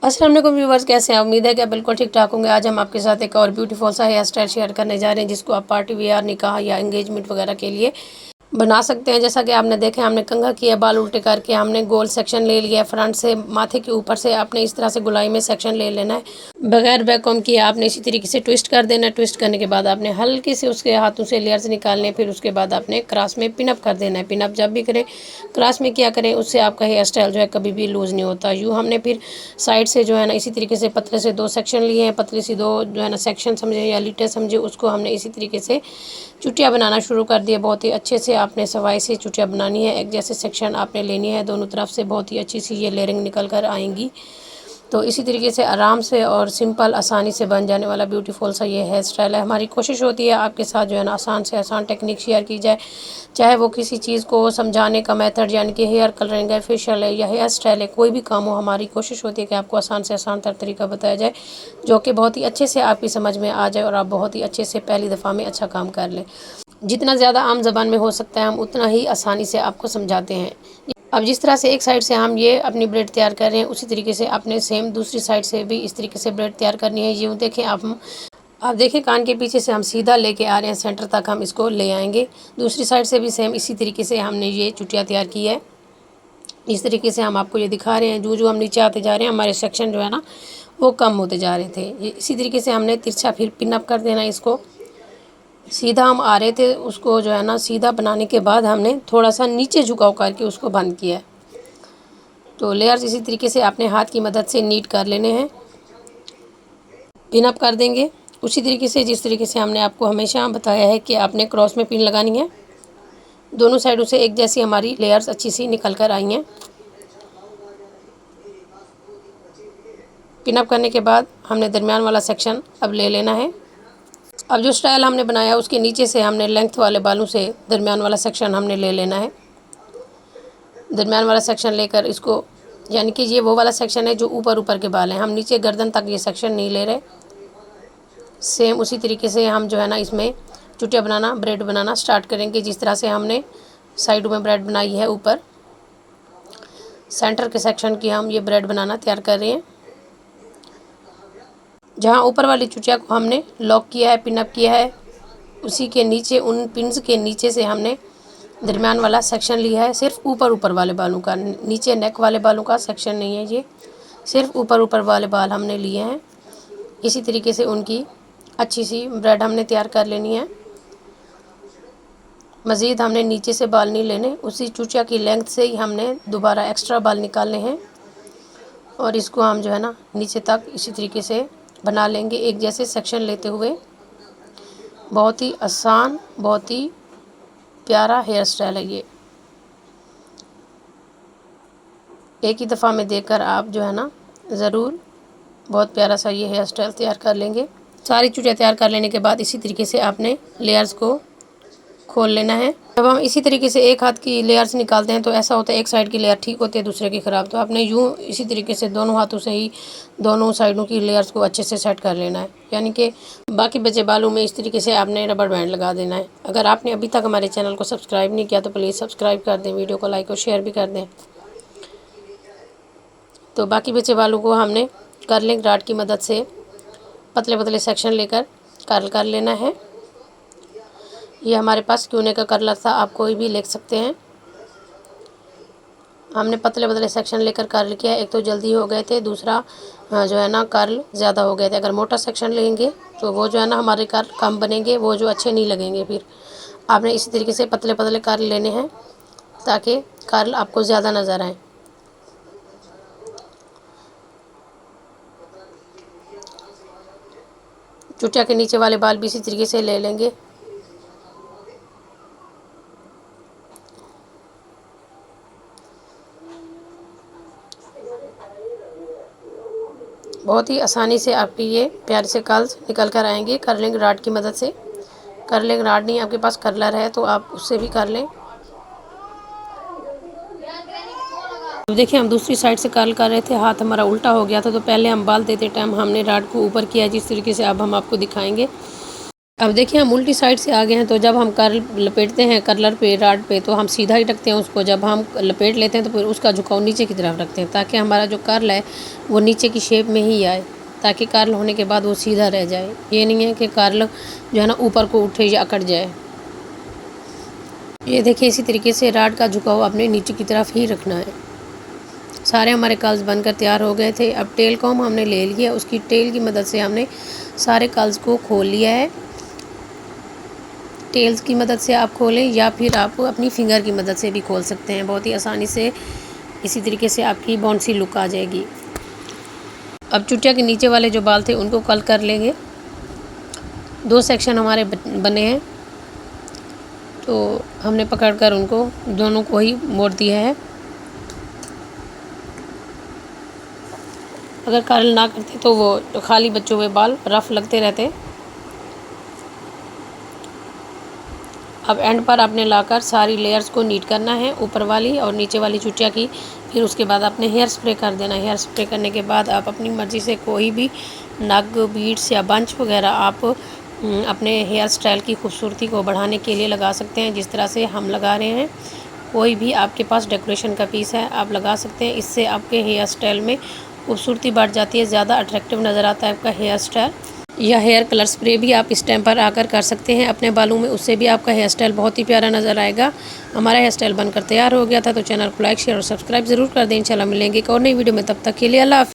अस्सलाम वालेकुम व्यूवर्स, कैसे हैं? उम्मीद है कि आप बिल्कुल ठीक ठाक होंगे। आज हम आपके साथ एक और ब्यूटीफुल सा हेयर स्टाइल शेयर करने जा रहे हैं, जिसको आप पार्टी वियर, निकाह या एंगेजमेंट वगैरह के लिए बना सकते हैं। जैसा कि आपने देखा, हमने कंघा किया, बाल उल्टे करके हमने गोल सेक्शन ले लिया है। फ्रंट से माथे के ऊपर से आपने इस तरह से गुलाई में सेक्शन ले लेना है। बगैर वैक्यूम किए आपने इसी तरीके से ट्विस्ट कर देना है। ट्विस्ट करने के बाद आपने हल्के से उसके हाथों से लेयर्स निकालने, फिर उसके बाद आपने क्रॉस में पिनअप कर देना है। पिनअप जब भी करें, क्रॉस में किया करें, उससे आपका हेयर स्टाइल जो है कभी भी लूज़ नहीं होता। यूँ हमने फिर साइड से जो है ना इसी तरीके से पतले से 2 सेक्शन लिए हैं। पतली सी 2 जो है ना सेक्शन समझे या लीटर समझे, उसको हमने इसी तरीके से चुटिया बनाना शुरू कर दिया। बहुत ही अच्छे से आपने सवाई से चुटिया बनानी है। एक जैसे सेक्शन आपने लेनी है, दोनों तरफ से बहुत ही अच्छी सी ये लेयरिंग निकल कर आएंगी। तो इसी तरीके से आराम से और सिंपल आसानी से बन जाने वाला ब्यूटीफुल सा ये हेयर स्टाइल है। हमारी कोशिश होती है आपके साथ जो है ना आसान से आसान टेक्निक शेयर की जाए, चाहे वो किसी चीज़ को समझाने का मेथड यानी कि हेयर कलरिंग है, फेशियल है या हेयर स्टाइल है, कोई भी काम हो, हमारी कोशिश होती है कि आपको आसान से आसान तरीका बताया जाए, जो कि बहुत ही अच्छे से आपकी समझ में आ जाए और आप बहुत ही अच्छे से पहली दफ़ा में अच्छा काम कर लें। जितना ज़्यादा आम ज़बान में हो सकता है, हम उतना ही आसानी से आपको समझाते हैं। अब जिस तरह से एक साइड से हम ये अपनी ब्रेड तैयार कर रहे हैं, उसी तरीके से आपने सेम दूसरी साइड से भी इस तरीके से ब्रेड तैयार करनी है। यूँ देखें आप देखें, कान के पीछे से हम सीधा लेके आ रहे हैं, सेंटर तक हम इसको ले आएंगे। दूसरी साइड से भी सेम इसी तरीके से हमने ये चुटिया तैयार की है। इस तरीके से हम आपको ये दिखा रहे हैं। जो जो हम नीचे आते जा रहे हैं, हमारे सेक्शन जो है ना वो कम होते जा रहे थे। ये इसी तरीके से हमने तिरछा फिर पिनअप कर देना। इसको सीधा हम आ रहे थे, उसको जो है ना सीधा बनाने के बाद हमने थोड़ा सा नीचे झुकाव करके उसको बंद किया है। तो लेयर्स इसी तरीके से आपने हाथ की मदद से नीट कर लेने हैं, पिनअप कर देंगे उसी तरीके से जिस तरीके से हमने आपको हमेशा बताया है कि आपने क्रॉस में पिन लगानी है। दोनों साइडों से एक जैसी हमारी लेयर्स अच्छी सी निकल कर आई हैं। पिनअप करने के बाद हमने दरमियान वाला सेक्शन अब ले लेना है। अब जो स्टाइल हमने बनाया उसके नीचे से हमने लेंथ वाले बालों से दरमियान वाला सेक्शन हमने ले लेना है। दरमियान वाला सेक्शन लेकर इसको, यानी कि ये वो वाला सेक्शन है जो ऊपर ऊपर के बाल हैं, हम नीचे गर्दन तक ये सेक्शन नहीं ले रहे। सेम उसी तरीके से हम जो है ना इसमें चुटिया बनाना, ब्रेड बनाना स्टार्ट करेंगे। जिस तरह से हमने साइड में ब्रेड बनाई है, ऊपर सेंटर के सेक्शन की हम ये ब्रेड बनाना तैयार कर रहे हैं। जहाँ ऊपर वाली चुटिया को हमने लॉक किया है, पिनअप किया है, उसी के नीचे उन पिन्स के नीचे से हमने दरमियान वाला सेक्शन लिया है। सिर्फ ऊपर ऊपर वाले बालों का, नीचे नेक वाले बालों का सेक्शन नहीं है, ये सिर्फ ऊपर ऊपर वाले बाल हमने लिए हैं। इसी तरीके से उनकी अच्छी सी ब्रेड हमने तैयार कर लेनी है। मज़ीद हमने नीचे से बाल नहीं लेने, उसी चुटिया की लेंथ से ही हमने दोबारा एक्स्ट्रा बाल निकालने हैं और इसको हम जो है ना नीचे तक इसी तरीके से बना लेंगे, एक जैसे सेक्शन लेते हुए। बहुत ही आसान, बहुत ही प्यारा हेयर स्टाइल है ये। एक ही दफ़ा में देखकर आप जो है ना ज़रूर बहुत प्यारा सा ये हेयर स्टाइल तैयार कर लेंगे। सारी चुटिया तैयार कर लेने के बाद इसी तरीके से आपने लेयर्स को खोल लेना है। जब हम इसी तरीके से एक हाथ की लेयर्स निकालते हैं तो ऐसा होता है एक साइड की लेयर ठीक होती है, दूसरे की ख़राब। तो आपने यूँ इसी तरीके से दोनों हाथों से ही दोनों साइडों की लेयर्स को अच्छे से सेट कर लेना है, यानी कि बाकी बचे बालों में इस तरीके से आपने रबर बैंड लगा देना है। अगर आपने अभी तक हमारे चैनल को सब्सक्राइब नहीं किया तो प्लीज़ सब्सक्राइब कर दें, वीडियो को लाइक और शेयर भी कर दें। तो बाकी बचे बालों को हमने कर्लिंग रॉड की मदद से पतले पतले सेक्शन लेकर कर्ल कर लेना है। ये हमारे पास क्यूने का कर्लर था, आप कोई भी ले सकते हैं। हमने पतले पतले सेक्शन लेकर कर्ल किया। एक तो जल्दी हो गए थे, दूसरा जो है ना कर्ल ज़्यादा हो गए थे। अगर मोटा सेक्शन लेंगे तो वो जो है ना हमारे कर्ल कम बनेंगे, वो जो अच्छे नहीं लगेंगे। फिर आपने इसी तरीके से पतले पतले कर्ल लेने हैं ताकि कर्ल आपको ज़्यादा नज़र आए। चुटिया के नीचे वाले बाल भी इसी तरीके से ले लेंगे। बहुत ही आसानी से आपकी ये प्यारे से कर्ल्स निकल कर आएंगे कर्लिंग रॉड की मदद से। कर्लिंग रॉड नहीं, आपके पास कर्लर है तो आप उससे भी कर लें। तो देखिए, हम दूसरी साइड से कर्ल कर रहे थे, हाथ हमारा उल्टा हो गया था, तो पहले हम बाल देते टाइम हमने रॉड को ऊपर किया जिस तरीके से अब हम आपको दिखाएंगे। अब देखिए हम उल्टी साइड से आ गए हैं, तो जब हम कर्ल लपेटते हैं कर्लर पे राड पे तो हम सीधा ही रखते हैं उसको। जब हम लपेट लेते हैं तो फिर उसका झुकाव नीचे की तरफ रखते हैं, ताकि हमारा जो कर्ल है वो नीचे की शेप में ही आए, ताकि कर्ल होने के बाद वो सीधा रह जाए। ये नहीं है कि कर्ल जो है ना ऊपर को उठे या अकड़ जाए। ये देखिए इसी तरीके से राड का झुकाव अपने नीचे की तरफ ही रखना है। सारे हमारे कर्ल्स बनकर तैयार हो गए थे। अब टेल कॉम्ब हमने ले लिया, उसकी टेल की मदद से हमने सारे कर्ल्स को खोल लिया है। टेल्स की मदद से आप खोलें या फिर आप अपनी फिंगर की मदद से भी खोल सकते हैं, बहुत ही आसानी से। इसी तरीके से आपकी बाउंसी लुक आ जाएगी। अब चुटिया के नीचे वाले जो बाल थे उनको कल कर लेंगे। 2 सेक्शन हमारे बने हैं, तो हमने पकड़कर उनको दोनों को ही मोड़ दिया है। अगर कर्ल ना करते तो वो खाली बच्चों हुए बाल रफ लगते रहते। अब एंड पर आपने लाकर सारी लेयर्स को नीट करना है, ऊपर वाली और नीचे वाली चुटिया की। फिर उसके बाद आपने हेयर स्प्रे कर देना। हेयर स्प्रे करने के बाद आप अपनी मर्ज़ी से कोई भी नग, बीड्स या बंच वगैरह आप अपने हेयर स्टाइल की खूबसूरती को बढ़ाने के लिए लगा सकते हैं, जिस तरह से हम लगा रहे हैं। कोई भी आपके पास डेकोरेशन का पीस है आप लगा सकते हैं, इससे आपके हेयर स्टाइल में खूबसूरती बढ़ जाती है, ज़्यादा अट्रैक्टिव नज़र आता है आपका हेयर स्टाइल। या हेयर कलर स्प्रे भी आप इस टाइम पर आकर कर सकते हैं अपने बालों में, उससे भी आपका हेयर स्टाइल बहुत ही प्यारा नज़र आएगा। हमारा हेयर स्टाइल बनकर तैयार हो गया था, तो चैनल को लाइक, शेयर और सब्सक्राइब ज़रूर कर दें। इंशाल्लाह मिलेंगे एक और नई वीडियो में, तब तक के लिए अल्लाह हाफ़िज़।